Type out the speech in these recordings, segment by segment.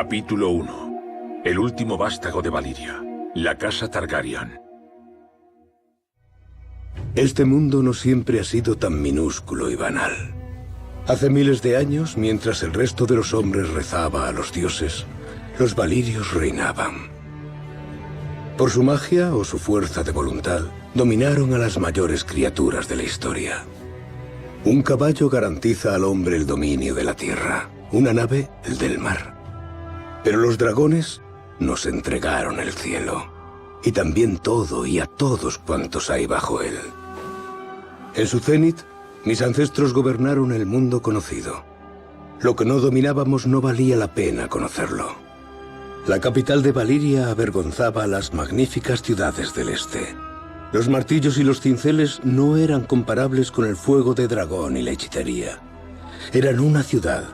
Capítulo 1. El último vástago de Valiria. La casa Targaryen. Este mundo no siempre ha sido tan minúsculo y banal. Hace miles de años, mientras el resto de los hombres rezaba a los dioses, los valirios reinaban. Por su magia o su fuerza de voluntad, dominaron a las mayores criaturas de la historia. Un caballo garantiza al hombre el dominio de la tierra, una nave el del mar. Pero los dragones nos entregaron el cielo, y también todo y a todos cuantos hay bajo él. En su cenit, mis ancestros gobernaron el mundo conocido. Lo que no dominábamos no valía la pena conocerlo. La capital de Valiria avergonzaba a las magníficas ciudades del este. Los martillos y los cinceles no eran comparables con el fuego de dragón y la hechicería. Eran una ciudad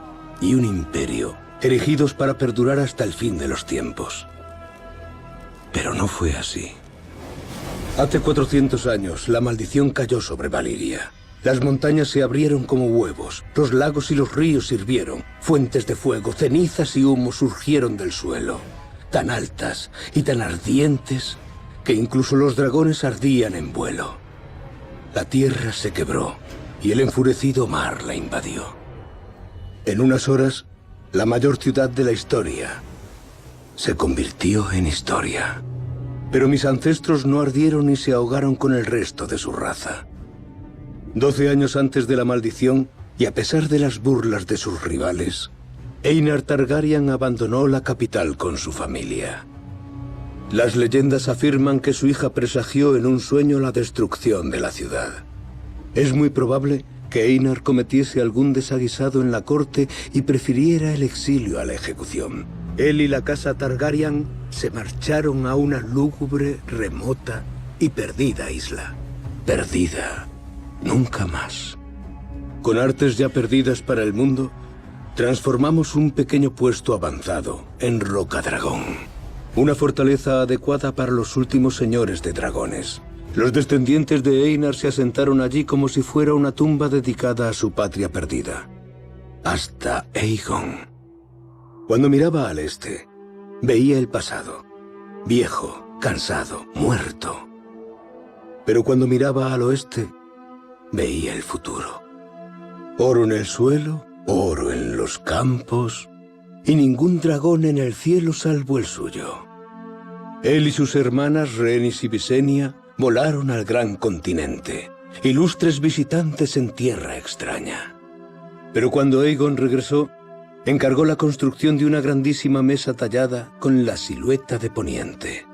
y un imperio, erigidos para perdurar hasta el fin de los tiempos. Pero no fue así. Hace 400 años, la maldición cayó sobre Valiria. Las montañas se abrieron como huevos, los lagos y los ríos hirvieron, fuentes de fuego, cenizas y humo surgieron del suelo, tan altas y tan ardientes que incluso los dragones ardían en vuelo. La tierra se quebró y el enfurecido mar la invadió. En unas horas, la mayor ciudad de la historia se convirtió en historia. Pero mis ancestros no ardieron ni se ahogaron con el resto de su raza. 12 años antes de la maldición, y a pesar de las burlas de sus rivales, Aenar Targaryen abandonó la capital con su familia. Las leyendas afirman que su hija presagió en un sueño la destrucción de la ciudad. Es muy probable que Aenar cometiese algún desaguisado en la corte y prefiriera el exilio a la ejecución. Él y la casa Targaryen se marcharon a una lúgubre, remota y perdida isla. Perdida. Nunca más. Con artes ya perdidas para el mundo, transformamos un pequeño puesto avanzado en Rocadragón. Una fortaleza adecuada para los últimos señores de dragones. Los descendientes de Aenar se asentaron allí como si fuera una tumba dedicada a su patria perdida. Hasta Aegon. Cuando miraba al este, veía el pasado. Viejo, cansado, muerto. Pero cuando miraba al oeste, veía el futuro. Oro en el suelo, oro en los campos, y ningún dragón en el cielo salvo el suyo. Él y sus hermanas Rhaenys y Visenya volaron al gran continente, ilustres visitantes en tierra extraña. Pero cuando Aegon regresó, encargó la construcción de una grandísima mesa tallada con la silueta de Poniente,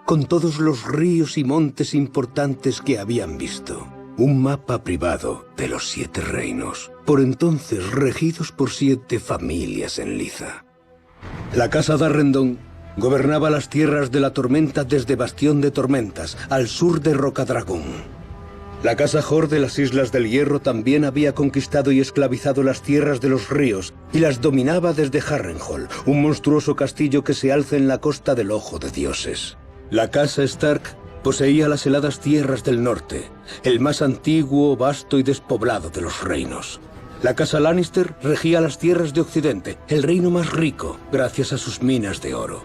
con todos los ríos y montes importantes que habían visto. Un mapa privado de los 7 reinos, por entonces regidos por 7 familias en liza. La casa Darrendon gobernaba las tierras de la tormenta desde Bastión de Tormentas, al sur de Rocadragón. La casa Hor de las Islas del Hierro también había conquistado y esclavizado las tierras de los ríos y las dominaba desde Harrenhal, un monstruoso castillo que se alza en la costa del Ojo de Dioses. La casa Stark poseía las heladas tierras del norte, el más antiguo, vasto y despoblado de los reinos. La casa Lannister regía las tierras de Occidente, el reino más rico, gracias a sus minas de oro.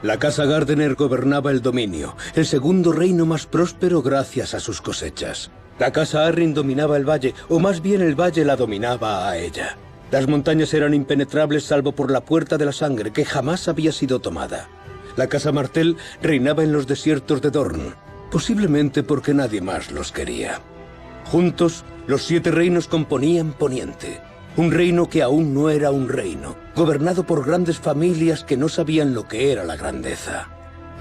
La casa Gardener gobernaba el dominio, el segundo reino más próspero gracias a sus cosechas. La casa Arryn dominaba el valle, o más bien el valle la dominaba a ella. Las montañas eran impenetrables salvo por la Puerta de la Sangre, que jamás había sido tomada. La casa Martell reinaba en los desiertos de Dorne, posiblemente porque nadie más los quería. Juntos, los 7 reinos componían Poniente, un reino que aún no era un reino, gobernado por grandes familias que no sabían lo que era la grandeza.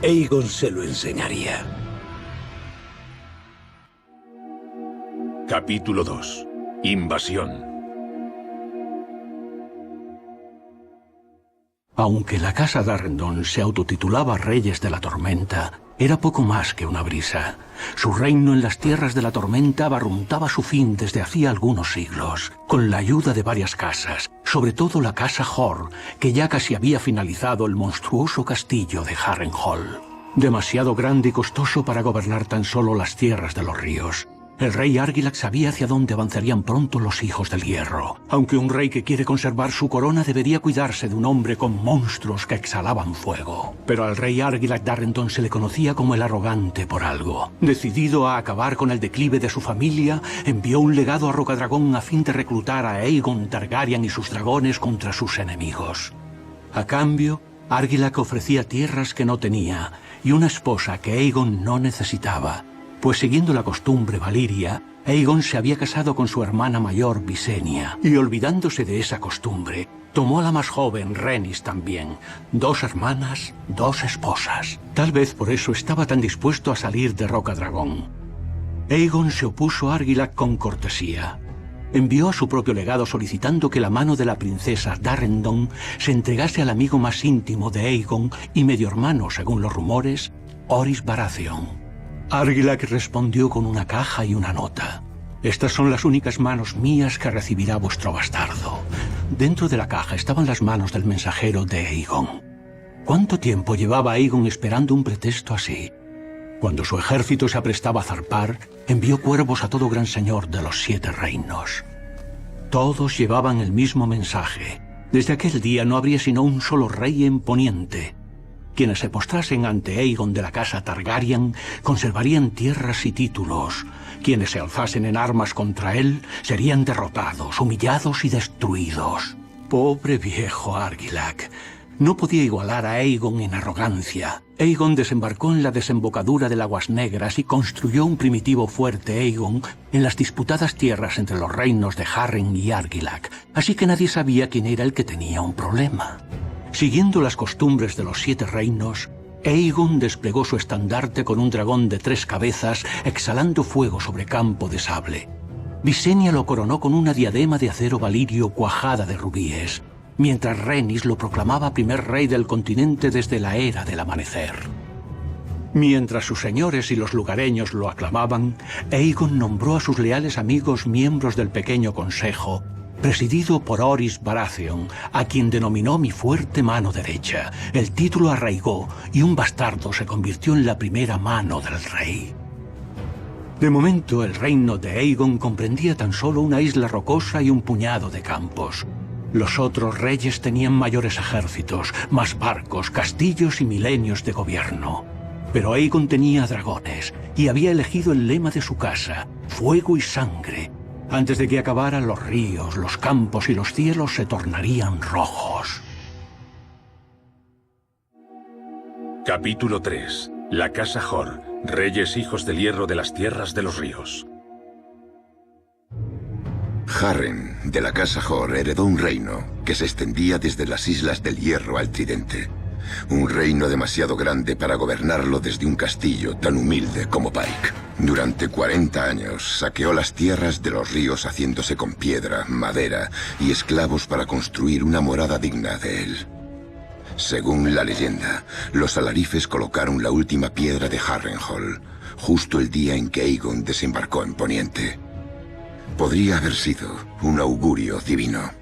Aegon se lo enseñaría. Capítulo 2. Invasión. Aunque la casa Darrendon se autotitulaba Reyes de la Tormenta, era poco más que una brisa. Su reino en las tierras de la tormenta barruntaba su fin desde hacía algunos siglos, con la ayuda de varias casas, sobre todo la casa Hor, que ya casi había finalizado el monstruoso castillo de Harrenhal. Demasiado grande y costoso para gobernar tan solo las tierras de los ríos. El rey Argilac sabía hacia dónde avanzarían pronto los hijos del hierro. Aunque un rey que quiere conservar su corona debería cuidarse de un hombre con monstruos que exhalaban fuego. Pero al rey Argilac Darrenton se le conocía como el arrogante por algo. Decidido a acabar con el declive de su familia, envió un legado a Rocadragón a fin de reclutar a Aegon Targaryen y sus dragones contra sus enemigos. A cambio, Argilac ofrecía tierras que no tenía y una esposa que Aegon no necesitaba. Pues siguiendo la costumbre valiria, Aegon se había casado con su hermana mayor Visenya, y olvidándose de esa costumbre, tomó a la más joven, Rhaenys también. 2 hermanas, 2 esposas. Tal vez por eso estaba tan dispuesto a salir de Rocadragón. Aegon se opuso a Argilac con cortesía. Envió a su propio legado solicitando que la mano de la princesa Darrendon se entregase al amigo más íntimo de Aegon y medio hermano, según los rumores, Orys Baratheon. Argilac respondió con una caja y una nota. Estas son las únicas manos mías que recibirá vuestro bastardo. Dentro de la caja estaban las manos del mensajero de Aegon. ¿Cuánto tiempo llevaba Aegon esperando un pretexto así? Cuando su ejército se aprestaba a zarpar, envió cuervos a todo gran señor de los 7 reinos. Todos llevaban el mismo mensaje. Desde aquel día no habría sino un solo rey en Poniente. Quienes se postrasen ante Aegon de la casa Targaryen conservarían tierras y títulos. Quienes se alzasen en armas contra él serían derrotados, humillados y destruidos. Pobre viejo Argilac. No podía igualar a Aegon en arrogancia. Aegon desembarcó en la desembocadura del Aguas Negras y construyó un primitivo fuerte Aegon en las disputadas tierras entre los reinos de Harren y Argilac, así que nadie sabía quién era el que tenía un problema. Siguiendo las costumbres de los 7 reinos, Aegon desplegó su estandarte con un dragón de 3 cabezas exhalando fuego sobre campo de sable. Visenya lo coronó con una diadema de acero valirio cuajada de rubíes, mientras Rhaenys lo proclamaba primer rey del continente desde la era del amanecer. Mientras sus señores y los lugareños lo aclamaban, Aegon nombró a sus leales amigos miembros del pequeño consejo, presidido por Orys Baratheon, a quien denominó mi fuerte mano derecha. El título arraigó y un bastardo se convirtió en la primera mano del rey. De momento, el reino de Aegon comprendía tan solo una isla rocosa y un puñado de campos. Los otros reyes tenían mayores ejércitos, más barcos, castillos y milenios de gobierno. Pero Aegon tenía dragones y había elegido el lema de su casa: fuego y sangre. Antes de que acabaran, los ríos, los campos y los cielos se tornarían rojos. Capítulo 3. La Casa Hor, reyes hijos del hierro de las tierras de los ríos. Harren, de la Casa Hor, heredó un reino que se extendía desde las Islas del Hierro al Tridente. Un reino demasiado grande para gobernarlo desde un castillo tan humilde como Pike. Durante 40 años saqueó las tierras de los ríos haciéndose con piedra, madera y esclavos para construir una morada digna de él. Según la leyenda, los alarifes colocaron la última piedra de Harrenhal, justo el día en que Aegon desembarcó en Poniente. Podría haber sido un augurio divino.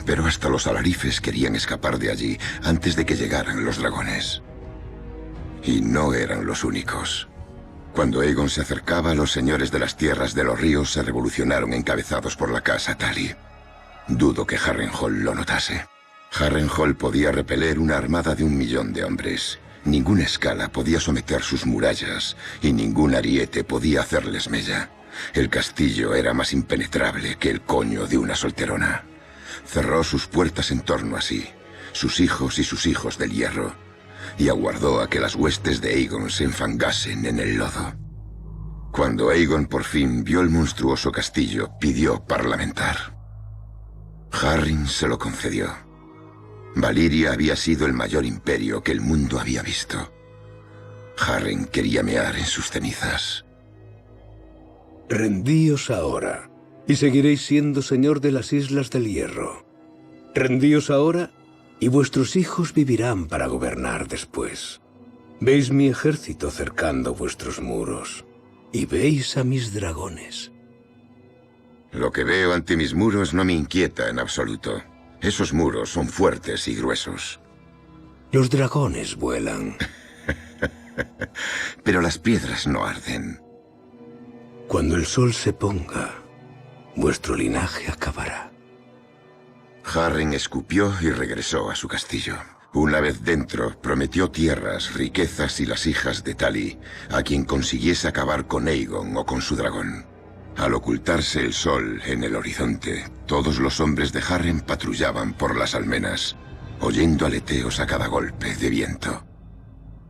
Pero hasta los alarifes querían escapar de allí antes de que llegaran los dragones. Y no eran los únicos. Cuando Aegon se acercaba, los señores de las tierras de los ríos se revolucionaron encabezados por la casa Tully. Dudo que Harrenhal lo notase. Harrenhal podía repeler una armada de 1 millón de hombres. Ninguna escala podía someter sus murallas y ningún ariete podía hacerles mella. El castillo era más impenetrable que el coño de una solterona. Cerró sus puertas en torno a sí, sus hijos y sus hijos del hierro, y aguardó a que las huestes de Aegon se enfangasen en el lodo. Cuando Aegon por fin vio el monstruoso castillo, pidió parlamentar. Harren se lo concedió. Valiria había sido el mayor imperio que el mundo había visto. Harren quería mear en sus cenizas. Rendíos ahora, y seguiréis siendo señor de las Islas del Hierro. Rendíos ahora, y vuestros hijos vivirán para gobernar después. Veis mi ejército cercando vuestros muros, y veis a mis dragones. Lo que veo ante mis muros no me inquieta en absoluto. Esos muros son fuertes y gruesos. Los dragones vuelan. Pero las piedras no arden. Cuando el sol se ponga, vuestro linaje acabará. Harren escupió y regresó a su castillo. Una vez dentro, prometió tierras, riquezas y las hijas de Tali a quien consiguiese acabar con Aegon o con su dragón. Al ocultarse el sol en el horizonte, todos los hombres de Harren patrullaban por las almenas, oyendo aleteos a cada golpe de viento.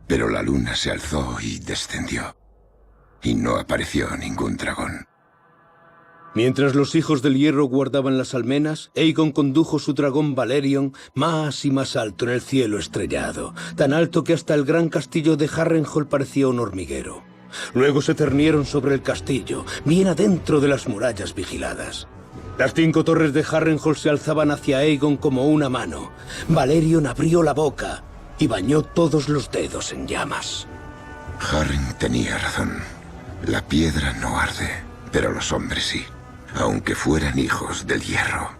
Pero la luna se alzó y descendió, y no apareció ningún dragón. Mientras los hijos del hierro guardaban las almenas, Aegon condujo su dragón Valerion más y más alto en el cielo estrellado, tan alto que hasta el gran castillo de Harrenhal parecía un hormiguero. Luego se cernieron sobre el castillo, bien adentro de las murallas vigiladas. Las 5 torres de Harrenhal se alzaban hacia Aegon como una mano. Valerion abrió la boca y bañó todos los dedos en llamas. Harren tenía razón. La piedra no arde, pero los hombres sí. Aunque fueran hijos del hierro.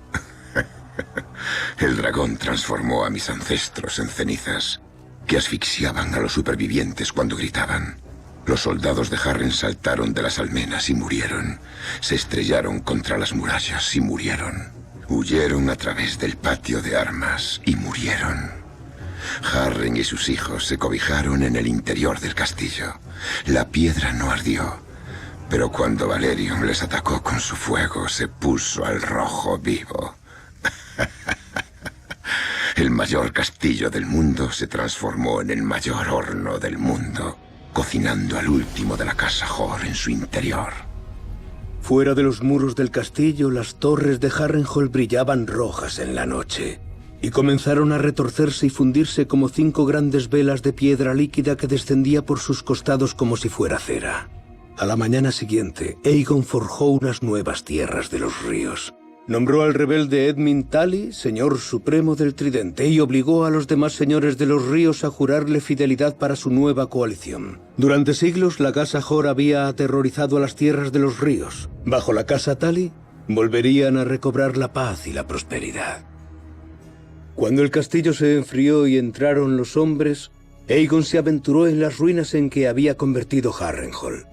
El dragón transformó a mis ancestros en cenizas, que asfixiaban a los supervivientes cuando gritaban. Los soldados de Harren saltaron de las almenas y murieron. Se estrellaron contra las murallas y murieron. Huyeron a través del patio de armas y murieron. Harren y sus hijos se cobijaron en el interior del castillo. La piedra no ardió. Pero cuando Valerion les atacó con su fuego, se puso al rojo vivo. El mayor castillo del mundo se transformó en el mayor horno del mundo, cocinando al último de la casa Hor en su interior. Fuera de los muros del castillo, las torres de Harrenhal brillaban rojas en la noche, y comenzaron a retorcerse y fundirse como 5 grandes velas de piedra líquida que descendía por sus costados como si fuera cera. A la mañana siguiente, Aegon forjó unas nuevas tierras de los ríos. Nombró al rebelde Edmund Tali señor supremo del Tridente y obligó a los demás señores de los ríos a jurarle fidelidad para su nueva coalición. Durante siglos, la casa Hor había aterrorizado a las tierras de los ríos. Bajo la casa Tali, volverían a recobrar la paz y la prosperidad. Cuando el castillo se enfrió y entraron los hombres, Aegon se aventuró en las ruinas en que había convertido Harrenhal.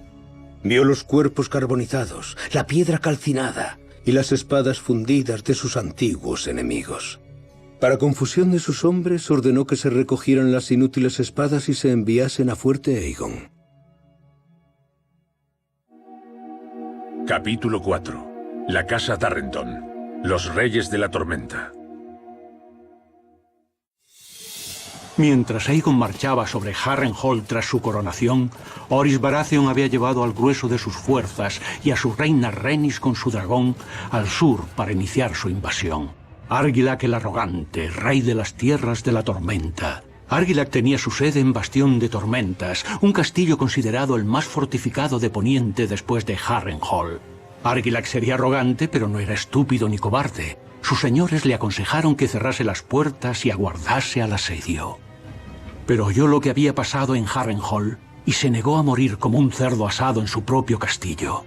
Vio los cuerpos carbonizados, la piedra calcinada y las espadas fundidas de sus antiguos enemigos. Para confusión de sus hombres, ordenó que se recogieran las inútiles espadas y se enviasen a Fuerte Aegon. Capítulo 4. La Casa Tarrenton. Los Reyes de la Tormenta. Mientras Aegon marchaba sobre Harrenhal tras su coronación, Orys Baratheon había llevado al grueso de sus fuerzas y a su reina Rhaenys con su dragón al sur para iniciar su invasión. Argilac el Arrogante, rey de las Tierras de la Tormenta. Argilac tenía su sede en Bastión de Tormentas, un castillo considerado el más fortificado de Poniente después de Harrenhal. Argilac sería arrogante, pero no era estúpido ni cobarde. Sus señores le aconsejaron que cerrase las puertas y aguardase al asedio. Pero oyó lo que había pasado en Harrenhal y se negó a morir como un cerdo asado en su propio castillo.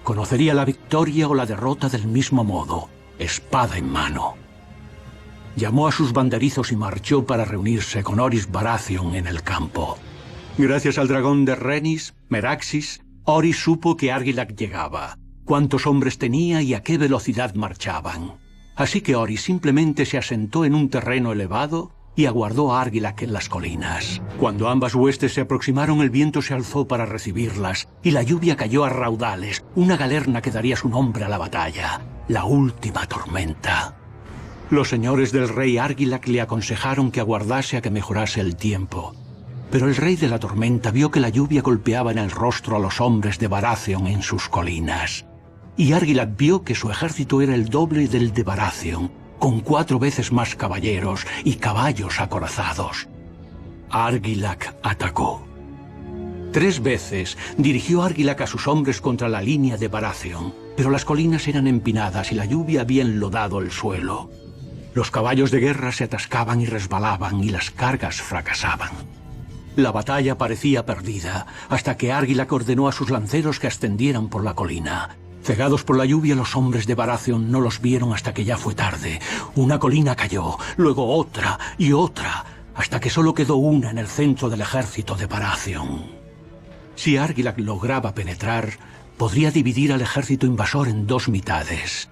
Conocería la victoria o la derrota del mismo modo, espada en mano. Llamó a sus banderizos y marchó para reunirse con Orys Baratheon en el campo. Gracias al dragón de Rhaenys, Meraxis, Orys supo que Argilac llegaba, cuántos hombres tenía y a qué velocidad marchaban. Así que Orys simplemente se asentó en un terreno elevado y aguardó a Argilac en las colinas. Cuando ambas huestes se aproximaron, el viento se alzó para recibirlas, y la lluvia cayó a raudales, una galerna que daría su nombre a la batalla, la última tormenta. Los señores del rey Argilac le aconsejaron que aguardase a que mejorase el tiempo. Pero el rey de la tormenta vio que la lluvia golpeaba en el rostro a los hombres de Baratheon en sus colinas. Y Argilac vio que su ejército era el doble del de Baratheon, con 4 veces más caballeros y caballos acorazados. Argilac atacó. 3 veces dirigió Argilac a sus hombres contra la línea de Baratheon, pero las colinas eran empinadas y la lluvia había enlodado el suelo. Los caballos de guerra se atascaban y resbalaban y las cargas fracasaban. La batalla parecía perdida, hasta que Argilac ordenó a sus lanceros que ascendieran por la colina. Cegados por la lluvia, los hombres de Baratheon no los vieron hasta que ya fue tarde. Una colina cayó, luego otra y otra, hasta que solo quedó una en el centro del ejército de Baratheon. Si Argilac lograba penetrar, podría dividir al ejército invasor en dos mitades.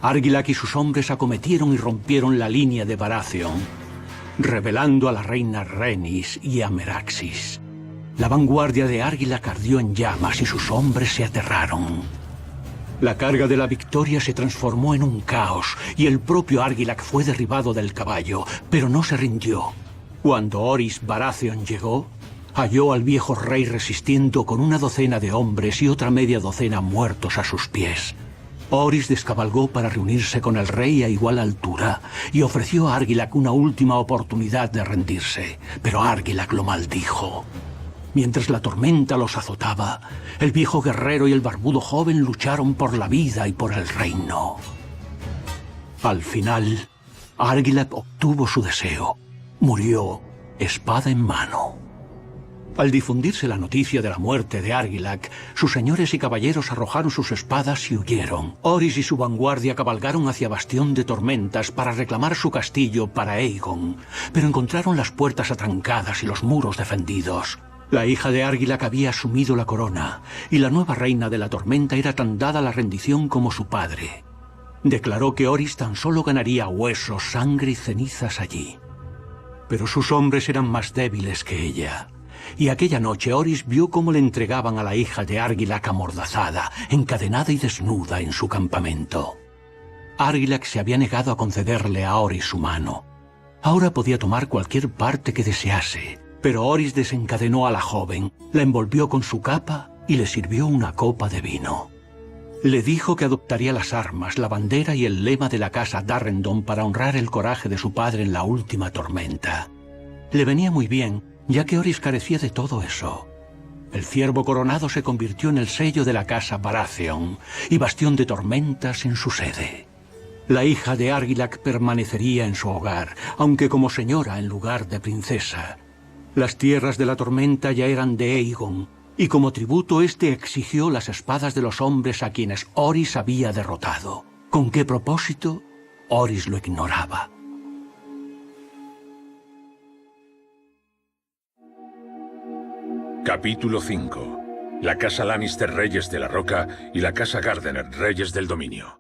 Argilac y sus hombres acometieron y rompieron la línea de Baratheon, rebelando a la reina Rhaenys y a Meraxis. La vanguardia de Argilac ardió en llamas y sus hombres se aterraron. La carga de la victoria se transformó en un caos y el propio Argilac fue derribado del caballo, pero no se rindió. Cuando Orys Baratheon llegó, halló al viejo rey resistiendo con una docena de hombres y otra media docena muertos a sus pies. Orys descabalgó para reunirse con el rey a igual altura y ofreció a Argilac una última oportunidad de rendirse, pero Argilac lo maldijo. Mientras la tormenta los azotaba, el viejo guerrero y el barbudo joven lucharon por la vida y por el reino. Al final, Argilac obtuvo su deseo. Murió, espada en mano. Al difundirse la noticia de la muerte de Argilac, sus señores y caballeros arrojaron sus espadas y huyeron. Orys y su vanguardia cabalgaron hacia Bastión de Tormentas para reclamar su castillo para Aegon, pero encontraron las puertas atrancadas y los muros defendidos. La hija de Argilac había asumido la corona, y la nueva reina de la tormenta era tan dada a la rendición como su padre. Declaró que Orys tan solo ganaría huesos, sangre y cenizas allí. Pero sus hombres eran más débiles que ella. Y aquella noche Orys vio cómo le entregaban a la hija de Argilac amordazada, encadenada y desnuda en su campamento. Argilac se había negado a concederle a Orys su mano. Ahora podía tomar cualquier parte que desease, pero Orys desencadenó a la joven, la envolvió con su capa y le sirvió una copa de vino. Le dijo que adoptaría las armas, la bandera y el lema de la casa Darrendon para honrar el coraje de su padre en la última tormenta. Le venía muy bien, ya que Orys carecía de todo eso. El ciervo coronado se convirtió en el sello de la casa Baratheon y Bastión de Tormentas en su sede. La hija de Argilac permanecería en su hogar, aunque como señora en lugar de princesa. Las tierras de la tormenta ya eran de Aegon, y como tributo éste exigió las espadas de los hombres a quienes Orys había derrotado. ¿Con qué propósito? Orys lo ignoraba. Capítulo 5. La casa Lannister, reyes de la Roca, y la casa Gardener, reyes del dominio.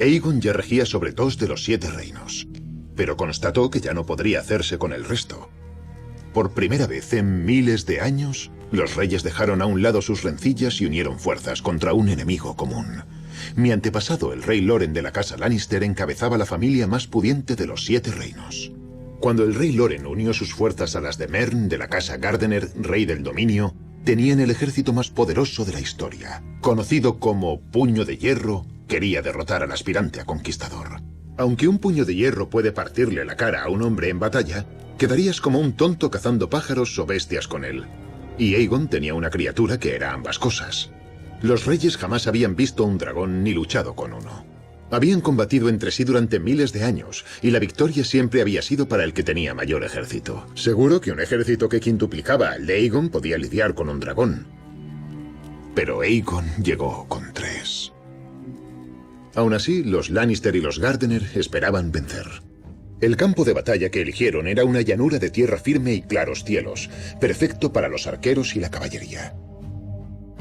Aegon ya regía sobre 2 de los 7 reinos, pero constató que ya no podría hacerse con el resto. Por primera vez en miles de años, los reyes dejaron a un lado sus rencillas y unieron fuerzas contra un enemigo común. Mi antepasado, el rey Loren de la casa Lannister, encabezaba la familia más pudiente de los 7 reinos. Cuando el rey Loren unió sus fuerzas a las de Mern de la casa Gardener, rey del dominio, tenían el ejército más poderoso de la historia. Conocido como Puño de Hierro, quería derrotar al aspirante a conquistador. Aunque un puño de hierro puede partirle la cara a un hombre en batalla, quedarías como un tonto cazando pájaros o bestias con él. Y Aegon tenía una criatura que era ambas cosas. Los reyes jamás habían visto un dragón ni luchado con uno. Habían combatido entre sí durante miles de años, y la victoria siempre había sido para el que tenía mayor ejército. Seguro que un ejército que quintuplicaba al de Aegon podía lidiar con un dragón. Pero Aegon llegó con 3. Aún así, los Lannister y los Gardener esperaban vencer. El campo de batalla que eligieron era una llanura de tierra firme y claros cielos, perfecto para los arqueros y la caballería.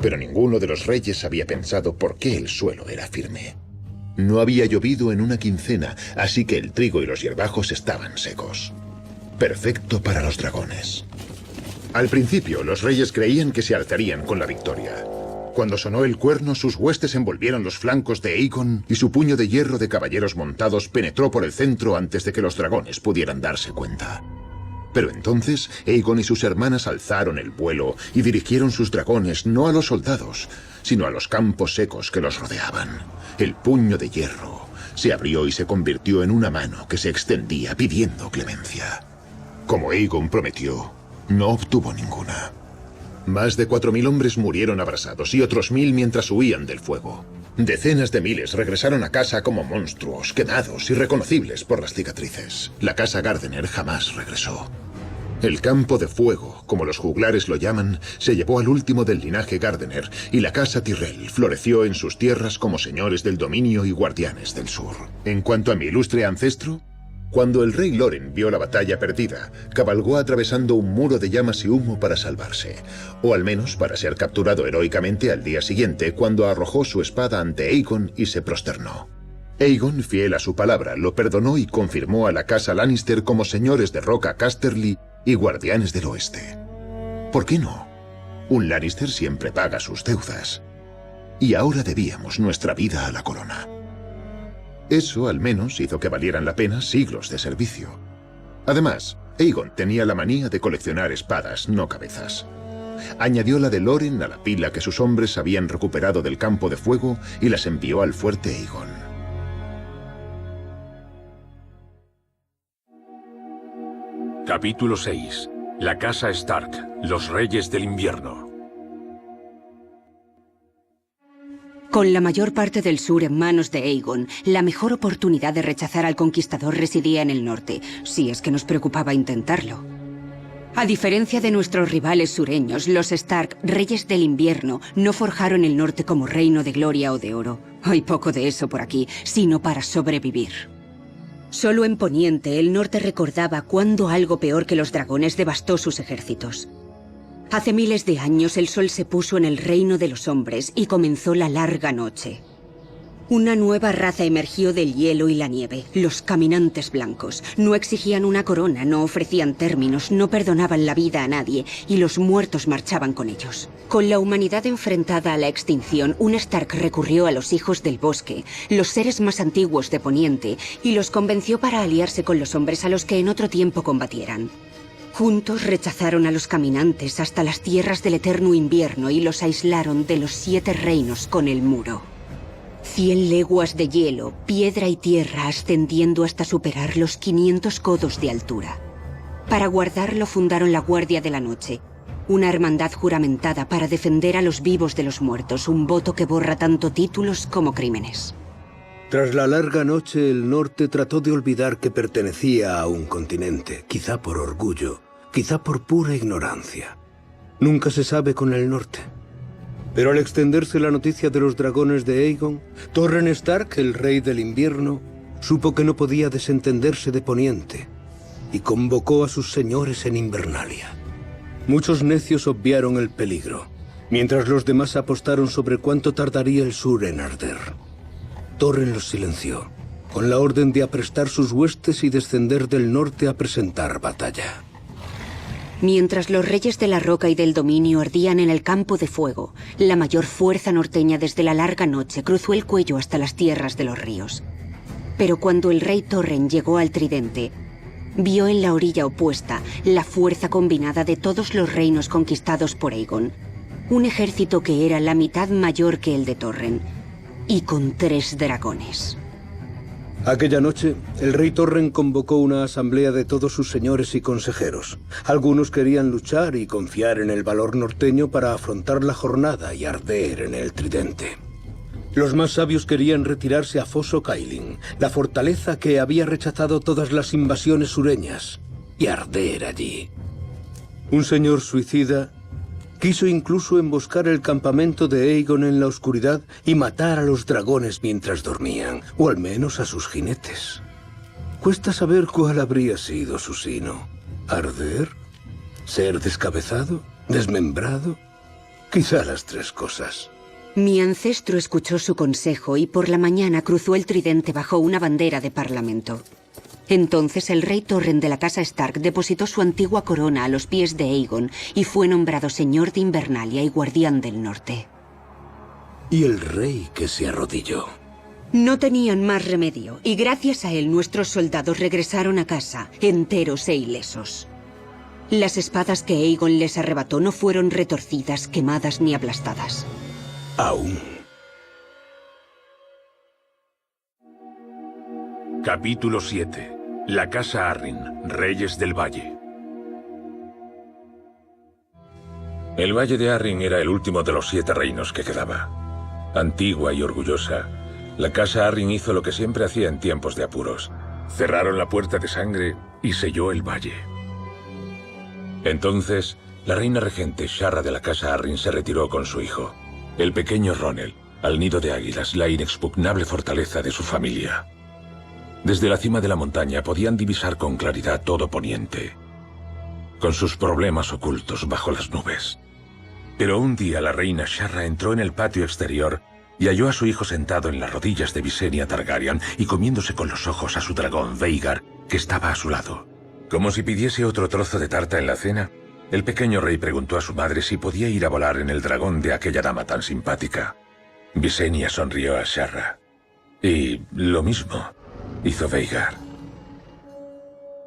Pero ninguno de los reyes había pensado por qué el suelo era firme. No había llovido en una quincena, así que el trigo y los hierbajos estaban secos. Perfecto para los dragones. Al principio, los reyes creían que se alzarían con la victoria. Cuando sonó el cuerno, sus huestes envolvieron los flancos de Aegon y su puño de hierro de caballeros montados penetró por el centro antes de que los dragones pudieran darse cuenta. Pero entonces, Aegon y sus hermanas alzaron el vuelo y dirigieron sus dragones no a los soldados, sino a los campos secos que los rodeaban. El puño de hierro se abrió y se convirtió en una mano que se extendía pidiendo clemencia. Como Aegon prometió, no obtuvo ninguna. Más de 4.000 hombres murieron abrasados y otros 1.000 mientras huían del fuego. Decenas de miles regresaron a casa como monstruos, quemados, irreconocibles por las cicatrices. La casa Gardener jamás regresó. El campo de fuego, como los juglares lo llaman, se llevó al último del linaje Gardener, y la casa Tyrell floreció en sus tierras como señores del dominio y guardianes del sur. En cuanto a mi ilustre ancestro, Cuando el rey Loren vio la batalla perdida, cabalgó atravesando un muro de llamas y humo para salvarse, o al menos para ser capturado heroicamente al día siguiente, cuando arrojó su espada ante Aegon y se prosternó. Aegon, fiel a su palabra, lo perdonó y confirmó a la casa Lannister como señores de Roca Casterly y guardianes del oeste. ¿Por qué no? Un Lannister siempre paga sus deudas. Y ahora debíamos nuestra vida a la corona. Eso, al menos, hizo que valieran la pena siglos de servicio. Además, Aegon tenía la manía de coleccionar espadas, no cabezas. Añadió la de Loren a la pila que sus hombres habían recuperado del campo de fuego y las envió al fuerte Aegon. Capítulo 6. La casa Stark, los Reyes del Invierno. Con la mayor parte del sur en manos de Aegon, la mejor oportunidad de rechazar al conquistador residía en el norte, si es que nos preocupaba intentarlo. A diferencia de nuestros rivales sureños, los Stark, Reyes del Invierno, no forjaron el norte como reino de gloria o de oro. Hay poco de eso por aquí, sino para sobrevivir. Solo en Poniente, el norte recordaba cuándo algo peor que los dragones devastó sus ejércitos. Hace miles de años el sol se puso en el reino de los hombres y comenzó la larga noche. Una nueva raza emergió del hielo y la nieve, los caminantes blancos. No exigían una corona, no ofrecían términos, no perdonaban la vida a nadie y los muertos marchaban con ellos. Con la humanidad enfrentada a la extinción, un Stark recurrió a los hijos del bosque, los seres más antiguos de Poniente, y los convenció para aliarse con los hombres a los que en otro tiempo combatieran. Juntos rechazaron a los caminantes hasta las tierras del eterno invierno y los aislaron de los 7 reinos con el muro. 100 leguas de hielo, piedra y tierra ascendiendo hasta superar los 500 codos de altura. Para guardarlo fundaron la Guardia de la Noche, una hermandad juramentada para defender a los vivos de los muertos, un voto que borra tanto títulos como crímenes. Tras la larga noche, el norte trató de olvidar que pertenecía a un continente, quizá por orgullo, quizá por pura ignorancia. Nunca se sabe con el norte. Pero al extenderse la noticia de los dragones de Aegon, Torren Stark, el rey del invierno, supo que no podía desentenderse de Poniente y convocó a sus señores en Invernalia. Muchos necios obviaron el peligro, mientras los demás apostaron sobre cuánto tardaría el sur en arder. Torren los silenció, con la orden de aprestar sus huestes y descender del norte a presentar batalla. Mientras los reyes de la roca y del dominio ardían en el campo de fuego, la mayor fuerza norteña desde la larga noche cruzó el cuello hasta las tierras de los ríos. Pero cuando el rey Torren llegó al Tridente, vio en la orilla opuesta la fuerza combinada de todos los reinos conquistados por Aegon, un ejército que era la mitad mayor que el de Torren, y con 3 dragones. Aquella noche, el rey Torren convocó una asamblea de todos sus señores y consejeros. Algunos querían luchar y confiar en el valor norteño para afrontar la jornada y arder en el Tridente. Los más sabios querían retirarse a Fosso Cailin, la fortaleza que había rechazado todas las invasiones sureñas, y arder allí. Un señor suicida quiso incluso emboscar el campamento de Aegon en la oscuridad y matar a los dragones mientras dormían, o al menos a sus jinetes. Cuesta saber cuál habría sido su sino. ¿Arder? ¿Ser descabezado? ¿Desmembrado? Quizá las 3 cosas. Mi ancestro escuchó su consejo y por la mañana cruzó el Tridente bajo una bandera de parlamento. Entonces el rey Torren de la casa Stark depositó su antigua corona a los pies de Aegon y fue nombrado señor de Invernalia y guardián del norte. Y el rey que se arrodilló. No tenían más remedio, y gracias a él nuestros soldados regresaron a casa, enteros e ilesos. Las espadas que Aegon les arrebató no fueron retorcidas, quemadas ni aplastadas. Aún. Capítulo 7. La casa Arryn, Reyes del Valle. El Valle de Arryn era el último de los 7 reinos que quedaba. Antigua y orgullosa, la casa Arryn hizo lo que siempre hacía en tiempos de apuros. Cerraron la puerta de sangre y selló el valle. Entonces, la reina regente Sharra de la casa Arryn se retiró con su hijo, el pequeño Ronel, al nido de águilas, la inexpugnable fortaleza de su familia. Desde la cima de la montaña podían divisar con claridad todo Poniente, con sus problemas ocultos bajo las nubes. Pero un día la reina Sharra entró en el patio exterior y halló a su hijo sentado en las rodillas de Visenya Targaryen y comiéndose con los ojos a su dragón Vhagar, que estaba a su lado. Como si pidiese otro trozo de tarta en la cena, el pequeño rey preguntó a su madre si podía ir a volar en el dragón de aquella dama tan simpática. Visenya sonrió a Sharra. Y lo mismo hizo Vhagar.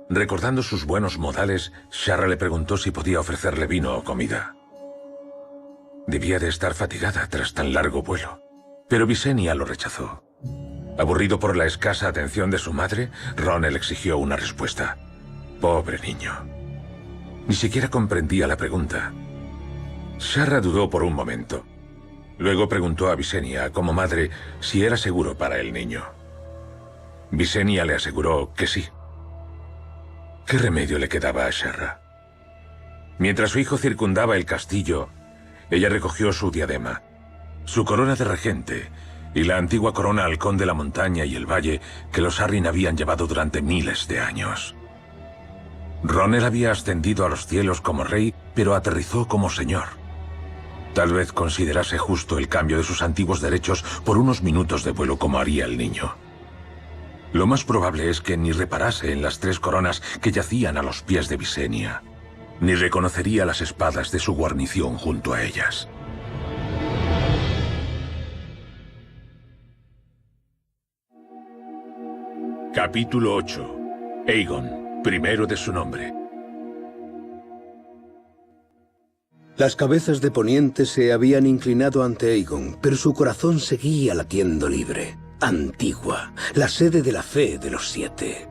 Recordando sus buenos modales, Sharra le preguntó si podía ofrecerle vino o comida. Debía de estar fatigada tras tan largo vuelo, pero Visenya lo rechazó. Aburrido por la escasa atención de su madre, Ronel exigió una respuesta. Pobre niño. Ni siquiera comprendía la pregunta. Sharra dudó por un momento. Luego preguntó a Visenya, como madre, si era seguro para el niño. Visenya le aseguró que sí. ¿Qué remedio le quedaba a Sharra? Mientras su hijo circundaba el castillo, ella recogió su diadema, su corona de regente y la antigua corona halcón de la montaña y el valle que los Arryn habían llevado durante miles de años. Ronel había ascendido a los cielos como rey, pero aterrizó como señor. Tal vez considerase justo el cambio de sus antiguos derechos por unos minutos de vuelo como haría el niño. Lo más probable es que ni reparase en las 3 coronas que yacían a los pies de Visenya, ni reconocería las espadas de su guarnición junto a ellas. Capítulo 8. Aegon, primero de su nombre. Las cabezas de Poniente se habían inclinado ante Aegon, pero su corazón seguía latiendo libre. Antigua, la sede de la fe de los 7.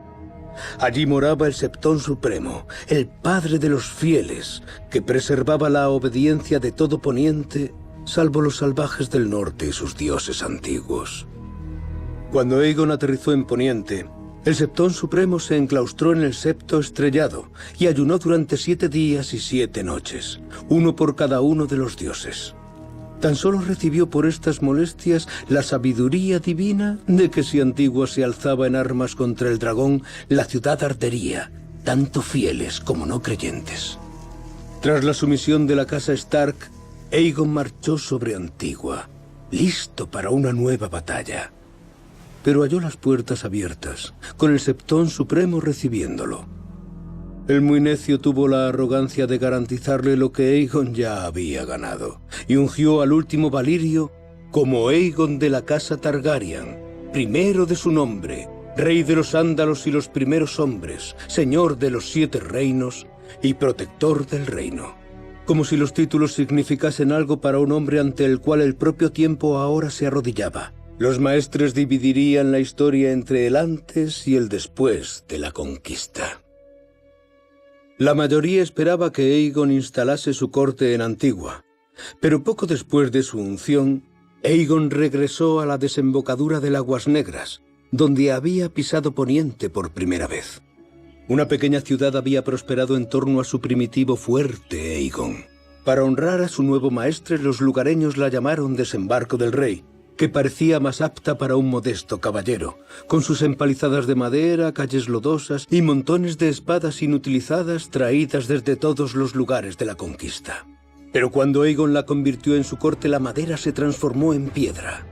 Allí moraba el Septón Supremo, el padre de los fieles, que preservaba la obediencia de todo Poniente, salvo los salvajes del norte y sus dioses antiguos. Cuando Aegon aterrizó en Poniente, el Septón Supremo se enclaustró en el Septo Estrellado y ayunó durante 7 días y 7 noches, uno por cada uno de los dioses. Tan solo recibió por estas molestias la sabiduría divina de que si Antigua se alzaba en armas contra el dragón, la ciudad ardería, tanto fieles como no creyentes. Tras la sumisión de la casa Stark, Aegon marchó sobre Antigua, listo para una nueva batalla. Pero halló las puertas abiertas, con el Septón Supremo recibiéndolo. El muy necio tuvo la arrogancia de garantizarle lo que Aegon ya había ganado, y ungió al último Valirio como Aegon de la casa Targaryen, primero de su nombre, rey de los Ándalos y los primeros hombres, señor de los 7 reinos y protector del reino. Como si los títulos significasen algo para un hombre ante el cual el propio tiempo ahora se arrodillaba. Los maestres dividirían la historia entre el antes y el después de la conquista. La mayoría esperaba que Aegon instalase su corte en Antigua, pero poco después de su unción, Aegon regresó a la desembocadura del Aguas Negras, donde había pisado Poniente por primera vez. Una pequeña ciudad había prosperado en torno a su primitivo fuerte Aegon. Para honrar a su nuevo maestre, los lugareños la llamaron Desembarco del Rey, que parecía más apta para un modesto caballero, con sus empalizadas de madera, calles lodosas y montones de espadas inutilizadas traídas desde todos los lugares de la conquista. Pero cuando Aegon la convirtió en su corte, la madera se transformó en piedra.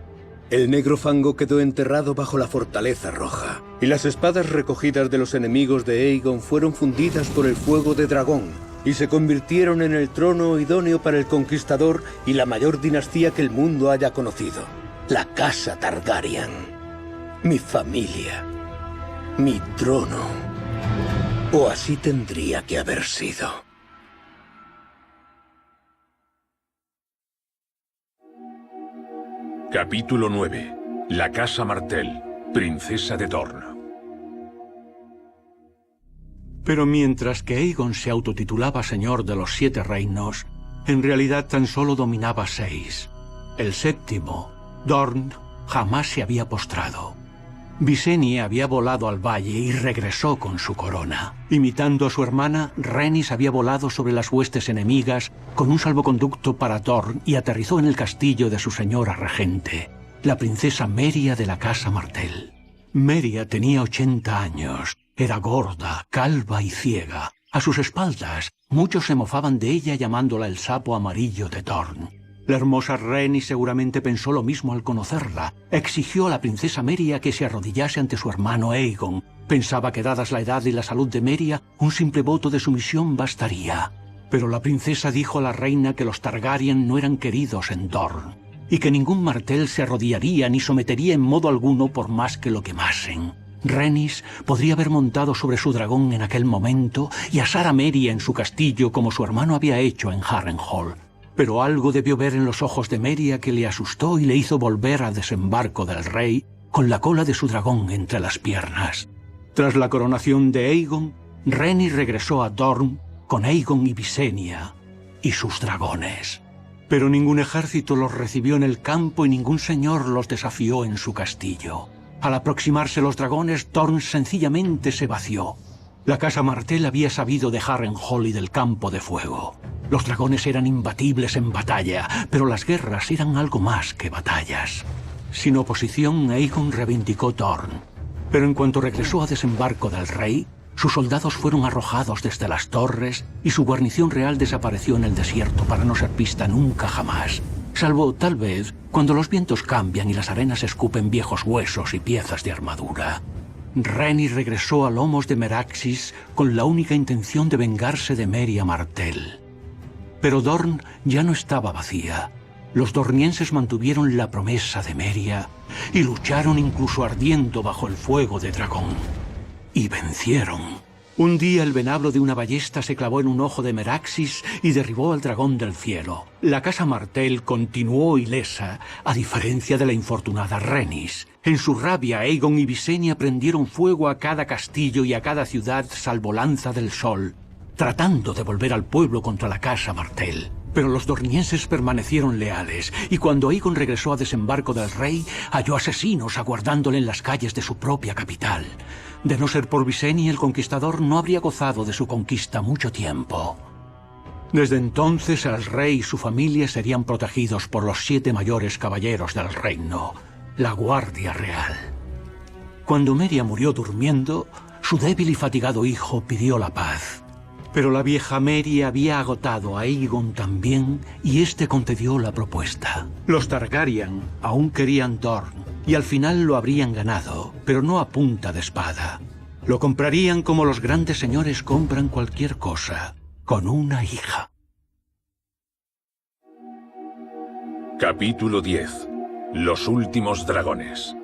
El negro fango quedó enterrado bajo la fortaleza roja, y las espadas recogidas de los enemigos de Aegon fueron fundidas por el fuego de dragón, y se convirtieron en el trono idóneo para el conquistador y la mayor dinastía que el mundo haya conocido. La casa Targaryen, mi familia, mi trono, o así tendría que haber sido. Capítulo 9. La casa Martell, princesa de Dorne. Pero mientras que Aegon se autotitulaba señor de los 7 reinos, en realidad tan solo dominaba 6. El séptimo, Dorne, jamás se había postrado. Visenya había volado al valle y regresó con su corona. Imitando a su hermana, Rhaenys había volado sobre las huestes enemigas con un salvoconducto para Dorne y aterrizó en el castillo de su señora regente, la princesa Meria de la casa Martell. Meria tenía 80 años. Era gorda, calva y ciega. A sus espaldas, muchos se mofaban de ella llamándola el sapo amarillo de Dorn. La hermosa Rhaenys seguramente pensó lo mismo al conocerla. Exigió a la princesa Meria que se arrodillase ante su hermano Aegon. Pensaba que, dadas la edad y la salud de Meria, un simple voto de sumisión bastaría. Pero la princesa dijo a la reina que los Targaryen no eran queridos en Dorn, y que ningún Martell se arrodillaría ni sometería en modo alguno por más que lo quemasen. Rhaenys podría haber montado sobre su dragón en aquel momento y asar a Meria en su castillo como su hermano había hecho en Harrenhal. Pero algo debió ver en los ojos de Meria que le asustó y le hizo volver al desembarco del rey con la cola de su dragón entre las piernas. Tras la coronación de Aegon, Rhaenys regresó a Dorne con Aegon y Visenya y sus dragones. Pero ningún ejército los recibió en el campo y ningún señor los desafió en su castillo. Al aproximarse los dragones, Dorne sencillamente se vació. La casa Martell había sabido de Harrenhal y del Campo de Fuego. Los dragones eran imbatibles en batalla, pero las guerras eran algo más que batallas. Sin oposición, Aegon reivindicó Dorne. Pero en cuanto regresó a desembarco del rey, sus soldados fueron arrojados desde las torres y su guarnición real desapareció en el desierto para no ser vista nunca jamás. Salvo, tal vez, cuando los vientos cambian y las arenas escupen viejos huesos y piezas de armadura. Rhaenys regresó a lomos de Meraxis con la única intención de vengarse de Meria Martell. Pero Dorne ya no estaba vacía. Los dornienses mantuvieron la promesa de Meria y lucharon incluso ardiendo bajo el fuego de dragón. Y vencieron. Un día el venablo de una ballesta se clavó en un ojo de Meraxis y derribó al dragón del cielo. La casa Martell continuó ilesa, a diferencia de la infortunada Rhaenys. En su rabia, Aegon y Visenya prendieron fuego a cada castillo y a cada ciudad salvo Lanza del Sol, tratando de volver al pueblo contra la casa Martell. Pero los dornienses permanecieron leales, y cuando Aegon regresó a desembarco del rey, halló asesinos aguardándole en las calles de su propia capital. De no ser por Visenya, el conquistador no habría gozado de su conquista mucho tiempo. Desde entonces, el rey y su familia serían protegidos por los 7 mayores caballeros del reino, la Guardia Real. Cuando Meria murió durmiendo, su débil y fatigado hijo pidió la paz. Pero la vieja Meria había agotado a Aegon también, y éste concedió la propuesta. Los Targaryen aún querían Dorne, y al final lo habrían ganado, pero no a punta de espada. Lo comprarían como los grandes señores compran cualquier cosa, con una hija. Capítulo 10. Los últimos dragones.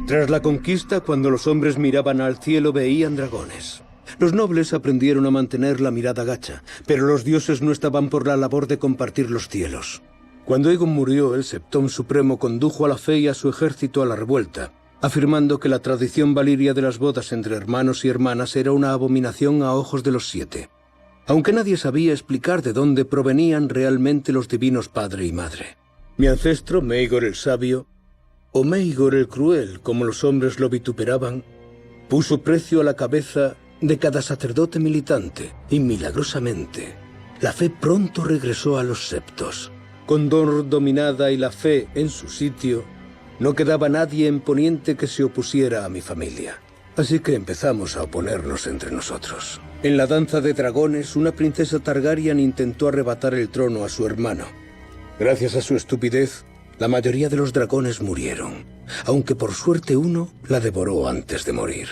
Tras la conquista, cuando los hombres miraban al cielo, veían dragones. Los nobles aprendieron a mantener la mirada gacha, pero los dioses no estaban por la labor de compartir los cielos. Cuando Aegon murió, el Septón Supremo condujo a la fe y a su ejército a la revuelta, afirmando que la tradición valiria de las bodas entre hermanos y hermanas era una abominación a ojos de los 7. Aunque nadie sabía explicar de dónde provenían realmente los divinos padre y madre. Mi ancestro, Maegor el Sabio, o Maegor el Cruel, como los hombres lo vituperaban, puso precio a la cabeza de cada sacerdote militante, y milagrosamente, la fe pronto regresó a los septos. Con Dorne dominada y la fe en su sitio, no quedaba nadie en Poniente que se opusiera a mi familia. Así que empezamos a oponernos entre nosotros. En la danza de dragones, una princesa Targaryen intentó arrebatar el trono a su hermano. Gracias a su estupidez, la mayoría de los dragones murieron, aunque por suerte uno la devoró antes de morir.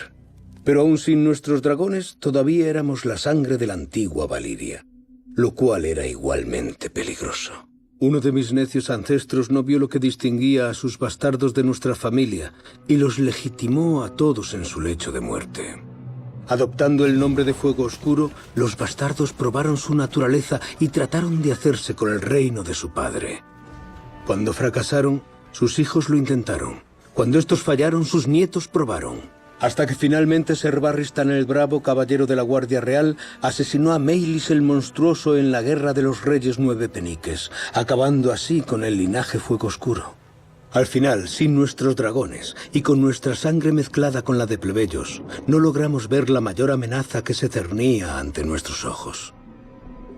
Pero aún sin nuestros dragones, todavía éramos la sangre de la antigua Valiria, lo cual era igualmente peligroso. Uno de mis necios ancestros no vio lo que distinguía a sus bastardos de nuestra familia y los legitimó a todos en su lecho de muerte. Adoptando el nombre de Fuego Oscuro, los bastardos probaron su naturaleza y trataron de hacerse con el reino de su padre. Cuando fracasaron, sus hijos lo intentaron. Cuando estos fallaron, sus nietos probaron. Hasta que finalmente Ser Barristan el Bravo, caballero de la Guardia Real, asesinó a Meilis el Monstruoso en la Guerra de los Reyes Nueve Peniques, acabando así con el linaje Fuego Oscuro. Al final, sin nuestros dragones y con nuestra sangre mezclada con la de plebeyos, no logramos ver la mayor amenaza que se cernía ante nuestros ojos.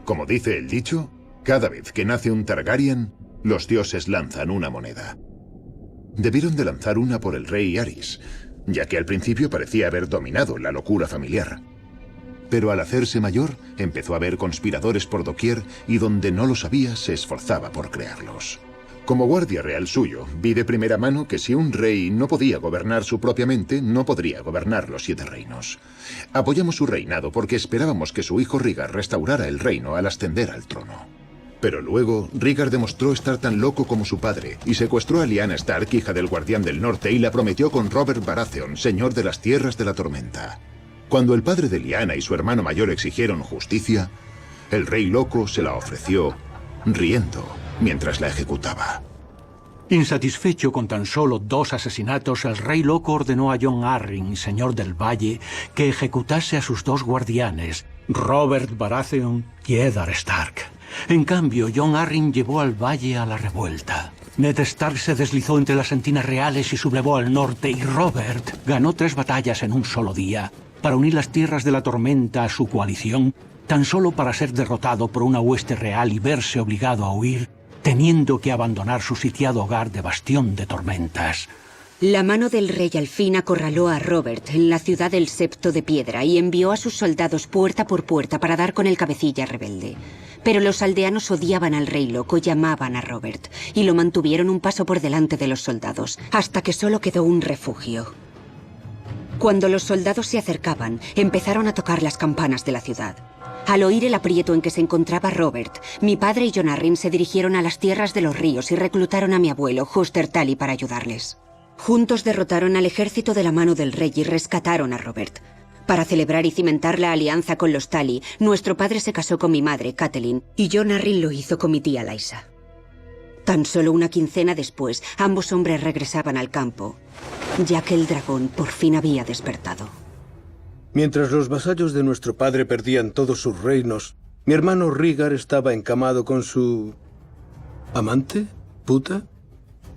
Como dice el dicho, cada vez que nace un Targaryen, los dioses lanzan una moneda. Debieron de lanzar una por el rey Aris, ya que al principio parecía haber dominado la locura familiar. Pero al hacerse mayor, empezó a ver conspiradores por doquier y donde no los había, se esforzaba por crearlos. Como guardia real suyo, vi de primera mano que si un rey no podía gobernar su propia mente, no podría gobernar los 7 reinos. Apoyamos su reinado porque esperábamos que su hijo Rhaegar restaurara el reino al ascender al trono. Pero luego, Rhaegar demostró estar tan loco como su padre y secuestró a Lyanna Stark, hija del Guardián del Norte, y la prometió con Robert Baratheon, señor de las Tierras de la Tormenta. Cuando el padre de Lyanna y su hermano mayor exigieron justicia, el rey loco se la ofreció, riendo, mientras la ejecutaba. Insatisfecho con tan solo 2 asesinatos, el rey loco ordenó a Jon Arryn, señor del Valle, que ejecutase a sus 2 guardianes, Robert Baratheon y Eddard Stark. En cambio, Jon Arryn llevó al valle a la revuelta. Ned Stark se deslizó entre las sentinas reales y sublevó al norte, y Robert ganó 3 batallas en un solo día para unir las tierras de la tormenta a su coalición, tan solo para ser derrotado por una hueste real y verse obligado a huir, teniendo que abandonar su sitiado hogar de Bastión de Tormentas. La mano del rey al fin acorraló a Robert en la ciudad del Septo de Piedra y envió a sus soldados puerta por puerta para dar con el cabecilla rebelde. Pero los aldeanos odiaban al rey loco y amaban a Robert, y lo mantuvieron un paso por delante de los soldados, hasta que solo quedó un refugio. Cuando los soldados se acercaban, empezaron a tocar las campanas de la ciudad. Al oír el aprieto en que se encontraba Robert, mi padre y Jon Arryn se dirigieron a las tierras de los ríos y reclutaron a mi abuelo, Hoster Tully, para ayudarles. Juntos derrotaron al ejército de la mano del rey y rescataron a Robert. Para celebrar y cimentar la alianza con los Tully, nuestro padre se casó con mi madre, Catelyn, y Jon Arryn lo hizo con mi tía Lysa. Tan solo una quincena después, ambos hombres regresaban al campo, ya que el dragón por fin había despertado. Mientras los vasallos de nuestro padre perdían todos sus reinos, mi hermano Rhaegar estaba encamado con su... ¿amante? ¿Puta?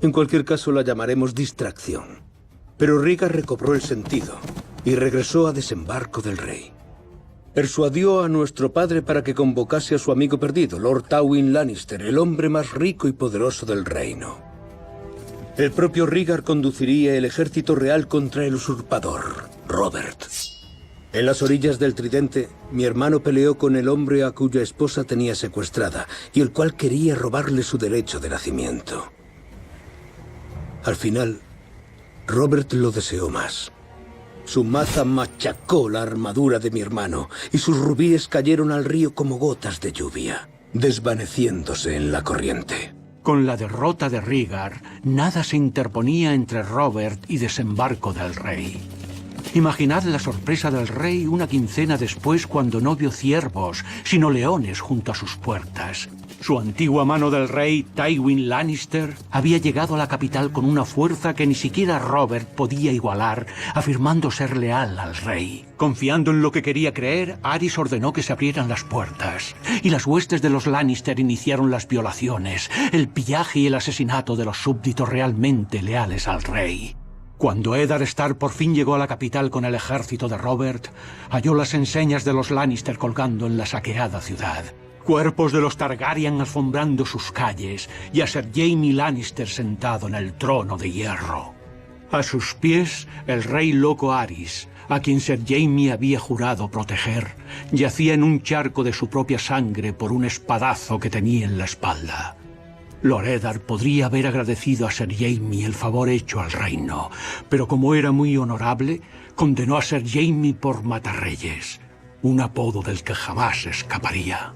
En cualquier caso la llamaremos distracción. Pero Rhaegar recobró el sentido y regresó a desembarco del rey. Persuadió a nuestro padre para que convocase a su amigo perdido, Lord Tywin Lannister, el hombre más rico y poderoso del reino. El propio Rhaegar conduciría el ejército real contra el usurpador, Robert. En las orillas del Tridente, mi hermano peleó con el hombre a cuya esposa tenía secuestrada y el cual quería robarle su derecho de nacimiento. Al final, Robert lo deseó más. Su maza machacó la armadura de mi hermano y sus rubíes cayeron al río como gotas de lluvia, desvaneciéndose en la corriente. Con la derrota de Rhaegar, nada se interponía entre Robert y desembarco del rey. Imaginad la sorpresa del rey una quincena después cuando no vio ciervos, sino leones junto a sus puertas. Su antigua mano del rey, Tywin Lannister, había llegado a la capital con una fuerza que ni siquiera Robert podía igualar, afirmando ser leal al rey. Confiando en lo que quería creer, Aerys ordenó que se abrieran las puertas, y las huestes de los Lannister iniciaron las violaciones, el pillaje y el asesinato de los súbditos realmente leales al rey. Cuando Eddard Stark por fin llegó a la capital con el ejército de Robert, halló las enseñas de los Lannister colgando en la saqueada ciudad. Cuerpos de los Targaryen alfombrando sus calles y a Ser Jaime Lannister sentado en el trono de hierro. A sus pies, el rey loco Aerys, a quien Ser Jaime había jurado proteger, yacía en un charco de su propia sangre por un espadazo que tenía en la espalda. Lord Eddard podría haber agradecido a Ser Jaime el favor hecho al reino, pero como era muy honorable, condenó a Ser Jaime por matarreyes, un apodo del que jamás escaparía.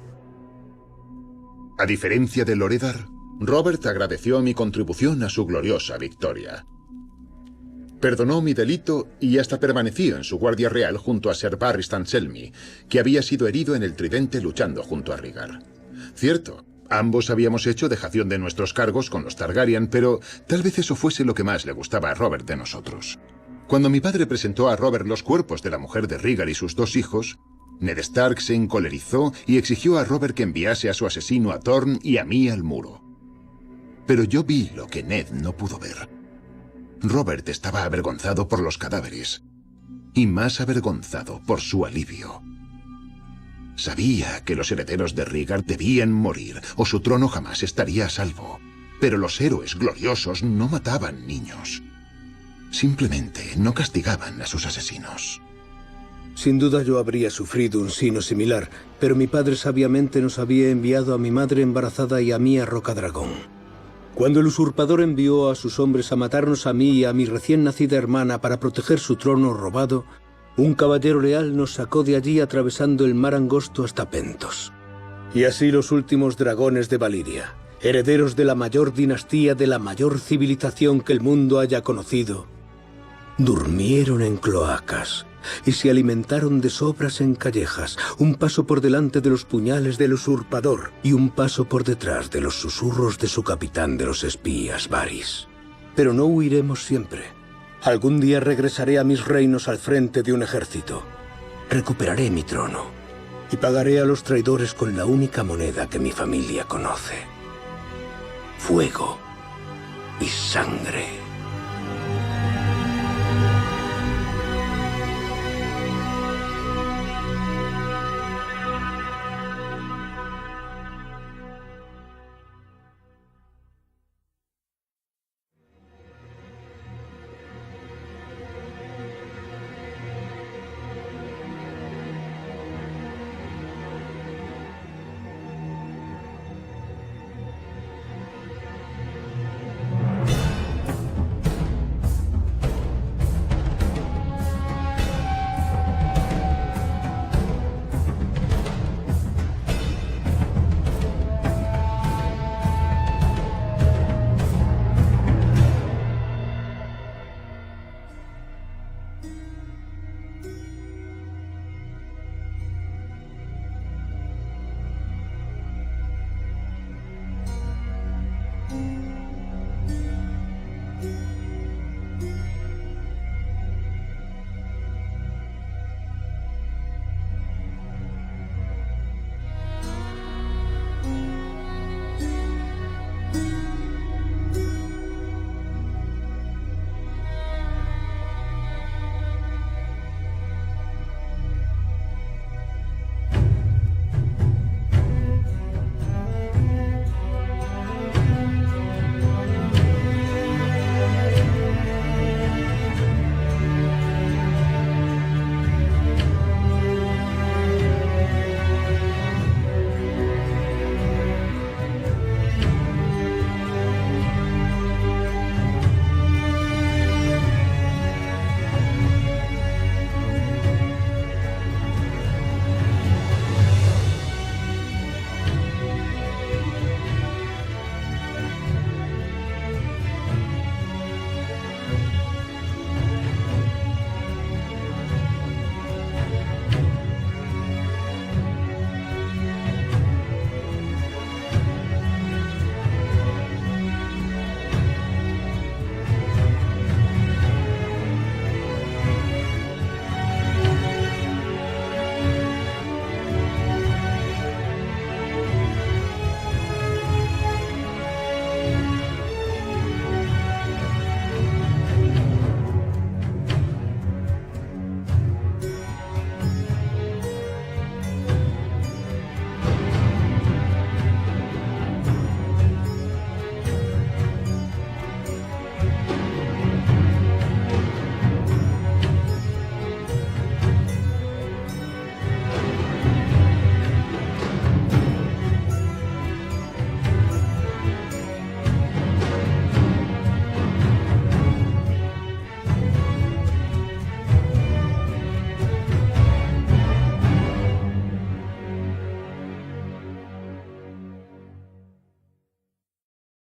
A diferencia de Lord Eddard, Robert agradeció mi contribución a su gloriosa victoria. Perdonó mi delito y hasta permaneció en su guardia real junto a Ser Barristan Selmy, que había sido herido en el Tridente luchando junto a Rhaegar. Cierto, ambos habíamos hecho dejación de nuestros cargos con los Targaryen, pero tal vez eso fuese lo que más le gustaba a Robert de nosotros. Cuando mi padre presentó a Robert los cuerpos de la mujer de Rhaegar y sus 2 hijos, Ned Stark se encolerizó y exigió a Robert que enviase a su asesino a Thorne y a mí al muro. Pero yo vi lo que Ned no pudo ver. Robert estaba avergonzado por los cadáveres, y más avergonzado por su alivio. Sabía que los herederos de Rhaegar debían morir, o su trono jamás estaría a salvo. Pero los héroes gloriosos no mataban niños. Simplemente no castigaban a sus asesinos. Sin duda yo habría sufrido un sino similar, pero mi padre sabiamente nos había enviado a mi madre embarazada y a mí a Rocadragón. Cuando el usurpador envió a sus hombres a matarnos a mí y a mi recién nacida hermana para proteger su trono robado, un caballero leal nos sacó de allí atravesando el mar angosto hasta Pentos. Y así los últimos dragones de Valiria, herederos de la mayor dinastía, de la mayor civilización que el mundo haya conocido, durmieron en cloacas y se alimentaron de sobras en callejas, un paso por delante de los puñales del usurpador y un paso por detrás de los susurros de su capitán de los espías, Varys. Pero no huiremos siempre. Algún día regresaré a mis reinos al frente de un ejército. Recuperaré mi trono y pagaré a los traidores con la única moneda que mi familia conoce: fuego y sangre.